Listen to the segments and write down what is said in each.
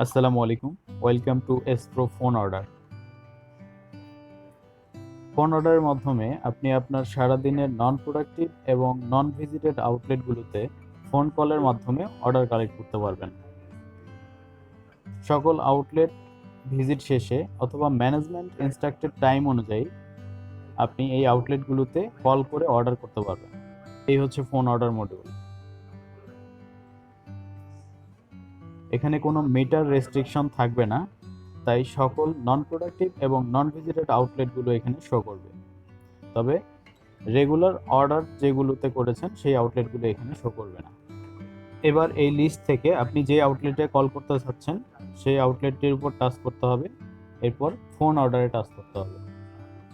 আসসালামু আলাইকুম, welcome to SPRO-Phone order. Phone অর্ডারের মাধ্যমে আপনি আপনার সারাদিনের নন প্রোডাক্টিভ এবং নন ভিজিটেড আউটলেটগুলোতে ফোন কলের মাধ্যমে অর্ডার কালেক্ট করতে পারবেন। সকল আউটলেট ভিজিট শেষে অথবা ম্যানেজমেন্ট ইনস্ট্রাক্টেড টাইম অনুযায়ী আপনি এই আউটলেটগুলোতে কল করে অর্ডার করতে পারবেন। এই হচ্ছে ফোন অর্ডার মডিউল। এখানে কোনো মিটার রেস্ট্রিকশন থাকবে না, তাই সকল নন প্রোডাক্টিভ এবং নন ভিজিটেড আউটলেটগুলো এখানে শো করবে। তবে রেগুলার অর্ডার যেগুলোতে করেছেন সেই আউটলেটগুলো এখানে শো করবে না। এবার এই লিস্ট থেকে আপনি যে আউটলেটে কল করতে চাচ্ছেন সেই আউটলেটটির উপর টাচ করতে হবে, এরপর ফোন অর্ডারে টাচ করতে হবে।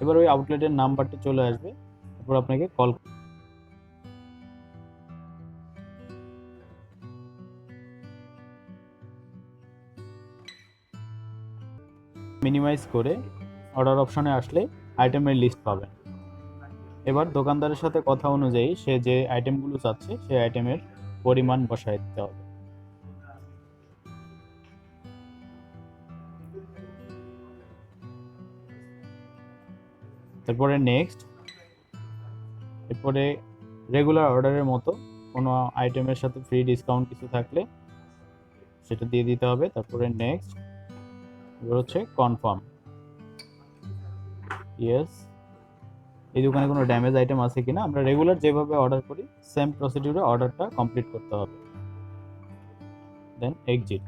এবার ওই আউটলেটের নাম্বারটি চলে আসবে, এরপর আপনাকে কল মিনিমাইজ করে অর্ডার অপশনে আসলে আইটেমের লিস্ট পাবেন। এবার দোকানদারের সাথে কথা অনুযায়ী সে যে আইটেমগুলো চাচ্ছে সেই আইটেমের পরিমাণ বসায় দিতে হবে। তারপরে নেক্সট, এরপরে রেগুলার অর্ডারের মতো কোনো আইটেমের সাথে ফ্রি ডিসকাউন্ট কিছু থাকলে সেটা দিয়ে দিতে হবে। তারপরে নেক্সট, এবার হচ্ছে কনফার্ম, ইয়েস। এই দোকানে কোনো ড্যামেজ আইটেম আছে কিনা, আমরা রেগুলার যেভাবে অর্ডার করি সেম প্রসিডিউরে অর্ডারটা কমপ্লিট করতে হবে। দেন এক্সিট।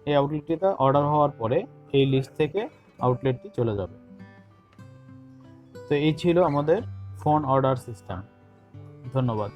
এই আউটলেটটিতে অর্ডার হওয়ার পরে এই লিস্ট থেকে আউটলেটটি চলে যাবে। তো এই ছিল আমাদের ফোন অর্ডার সিস্টেম। ধন্যবাদ।